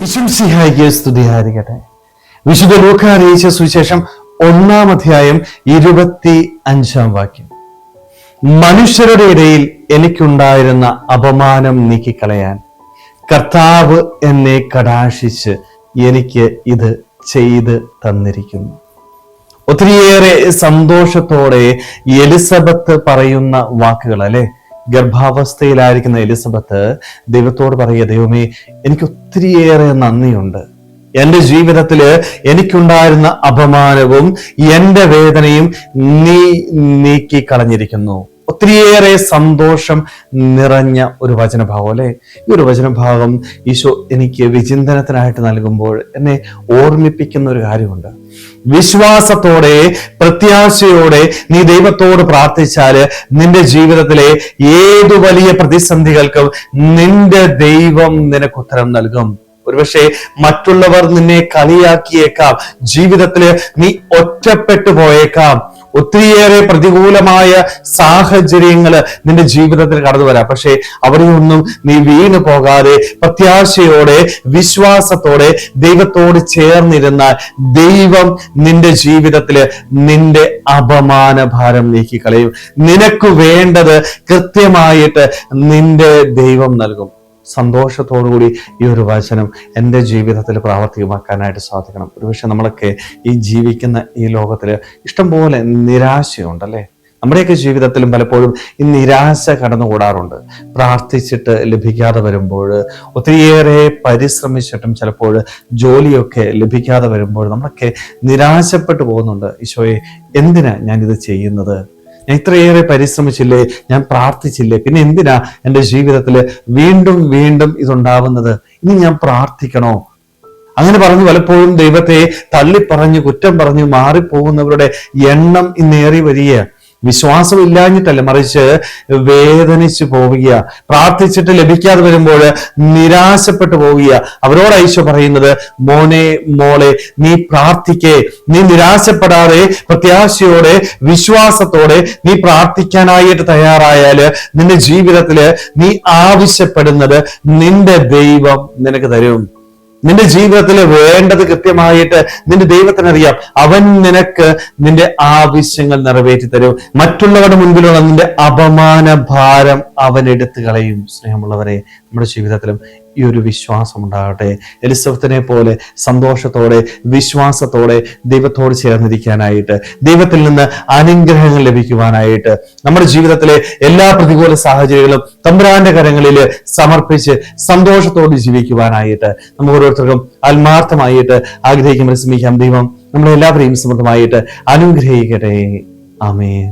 ഈശോമിശിഹായ്ക്ക് സ്തുതിയായിരിക്കട്ടെ. വിശുദ്ധ ലൂക്കാ അറിയിച്ച സുവിശേഷം 1-ാം അധ്യായം 25-ാം വാക്യം. മനുഷ്യരുടെ ഇടയിൽ എനിക്കുണ്ടായിരുന്ന അപമാനം നീക്കിക്കളയാൻ കർത്താവ് എന്നെ കടാക്ഷിച്ച് എനിക്ക് ഇത് ചെയ്ത് തന്നിരിക്കുന്നു. ഒത്തിരിയേറെ സന്തോഷത്തോടെ എലിസബത്ത് പറയുന്ന വാക്കുകൾ അല്ലെ. ഗർഭാവസ്ഥയിലായിരിക്കുന്ന എലിസബത്ത് ദൈവത്തോട് പറയുക, ദൈവമേ, എനിക്ക് ഒത്തിരിയേറെ നന്ദിയുണ്ട്. എൻ്റെ ജീവിതത്തില് എനിക്കുണ്ടായിരുന്ന അപമാനവും എൻ്റെ വേദനയും നീ നീക്കി കളഞ്ഞിരിക്കുന്നു. ഒത്തിരിയേറെ സന്തോഷം നിറഞ്ഞ ഒരു വചനഭാവം അല്ലെ. ഈ ഒരു വചനഭാഗം ഈശോ എനിക്ക് വിചിന്തനത്തിനായിട്ട് നൽകുമ്പോൾ എന്നെ ഓർമ്മിപ്പിക്കുന്ന ഒരു കാര്യമുണ്ട്. വിശ്വാസത്തോടെ പ്രത്യാശയോടെ നീ ദൈവത്തോട് പ്രാർത്ഥിച്ചാല് നിന്റെ ജീവിതത്തിലെ ഏതു വലിയ പ്രതിസന്ധികൾക്കും നിന്റെ ദൈവം നിനക്ക് ഉത്തരം നൽകും. ഒരുപക്ഷെ മറ്റുള്ളവർ നിന്നെ കളിയാക്കിയേക്കാം, ജീവിതത്തില് നീ ഒറ്റപ്പെട്ടു പോയേക്കാം, ഒത്തിരിയേറെ പ്രതികൂലമായ സാഹചര്യങ്ങൾ നിന്റെ ജീവിതത്തിൽ കടന്നു വരാം. പക്ഷെ അവിടെയൊന്നും നീ വീണു പോകാതെ പ്രത്യാശയോടെ വിശ്വാസത്തോടെ ദൈവത്തോട് ചേർന്നിരുന്നാൽ ദൈവം നിന്റെ ജീവിതത്തില് നിന്റെ അപമാന ഭാരം നീക്കിക്കളയും. നിനക്ക് വേണ്ടത് കൃത്യമായിട്ട് നിന്റെ ദൈവം നൽകും. സന്തോഷത്തോടുകൂടി ഈ ഒരു വചനം എൻ്റെ ജീവിതത്തിൽ പ്രാവർത്തികമാക്കാനായിട്ട് സാധിക്കണം. ഒരുപക്ഷെ നമ്മളൊക്കെ ഈ ജീവിക്കുന്ന ഈ ലോകത്തില് ഇഷ്ടംപോലെ നിരാശയുണ്ടല്ലേ. നമ്മുടെയൊക്കെ ജീവിതത്തിലും പലപ്പോഴും ഈ നിരാശ കടന്നുകൂടാറുണ്ട്. പ്രാർത്ഥിച്ചിട്ട് ലഭിക്കാതെ വരുമ്പോൾ, ഒത്തിരിയേറെ പരിശ്രമിച്ചിട്ടും ചിലപ്പോൾ ജോലിയൊക്കെ ലഭിക്കാതെ വരുമ്പോൾ നമ്മളൊക്കെ നിരാശപ്പെട്ടു പോകുന്നുണ്ട്. ഈശോയെ, എന്തിനാ ഞാനിത് ചെയ്യുന്നത്? ഞാൻ ഇത്രയേറെ പരിശ്രമിച്ചില്ലേ, ഞാൻ പ്രാർത്ഥിച്ചില്ലേ, പിന്നെ എന്തിനാ എൻ്റെ ജീവിതത്തിൽ വീണ്ടും വീണ്ടും ഇതുണ്ടാവുന്നത്? ഇനി ഞാൻ പ്രാർത്ഥിക്കണോ? അങ്ങനെ പറഞ്ഞു പലപ്പോഴും ദൈവത്തെ തള്ളിപ്പറഞ്ഞു കുറ്റം പറഞ്ഞു മാറിപ്പോകുന്നവരുടെ എണ്ണം ഇന്നേറി വരിക. വിശ്വാസം ഇല്ലാഞ്ഞിട്ടല്ല, മറിച്ച് വേദനിച്ചു പോവുക. പ്രാർത്ഥിച്ചിട്ട് ലഭിക്കാതെ വരുമ്പോൾ നിരാശപ്പെട്ടു പോവുക. അവരോട് ഈശോ പറയുന്നത്, മോനെ മോളെ, നീ പ്രാർത്ഥിക്കേ, നീ നിരാശപ്പെടാതെ പ്രത്യാശയോടെ വിശ്വാസത്തോടെ നീ പ്രാർത്ഥിക്കാനായിട്ട് തയ്യാറായാല് നിന്റെ ജീവിതത്തില് നീ ആവശ്യപ്പെടുന്നത് നിന്റെ ദൈവം നിനക്ക് തരും. നിന്റെ ജീവിതത്തിൽ വേണ്ടത് കൃത്യമായിട്ട് നിന്റെ ദൈവത്തിനറിയാം. അവൻ നിനക്ക് നിന്റെ ആവശ്യങ്ങൾ നിറവേറ്റി തരും. മറ്റുള്ളവരുടെ മുൻപിലുള്ള നിന്റെ അപമാന ഭാരം അവൻ എടുത്തു കളയും. സ്നേഹമുള്ളവരെ, നമ്മുടെ ജീവിതത്തിലും ഈ ഒരു വിശ്വാസം ഉണ്ടാകട്ടെ. എലിസബത്തിനെ പോലെ സന്തോഷത്തോടെ വിശ്വാസത്തോടെ ദൈവത്തോട് ചേർന്നിരിക്കാനായിട്ട്, ദൈവത്തിൽ നിന്ന് അനുഗ്രഹങ്ങൾ ലഭിക്കുവാനായിട്ട്, നമ്മുടെ ജീവിതത്തിലെ എല്ലാ പ്രതികൂല സാഹചര്യങ്ങളും തമ്പുരാന്റെ കരങ്ങളിൽ സമർപ്പിച്ച് സന്തോഷത്തോടെ ജീവിക്കുവാനായിട്ട് നമുക്ക് ഓരോരുത്തർക്കും ആത്മാർത്ഥമായിട്ട് ആഗ്രഹിക്കും, ശ്രമിക്കാം. ദൈവം നമ്മളെല്ലാവരെയും സമൃദ്ധമായിട്ട് അനുഗ്രഹിക്കട്ടെ. ആമേൻ.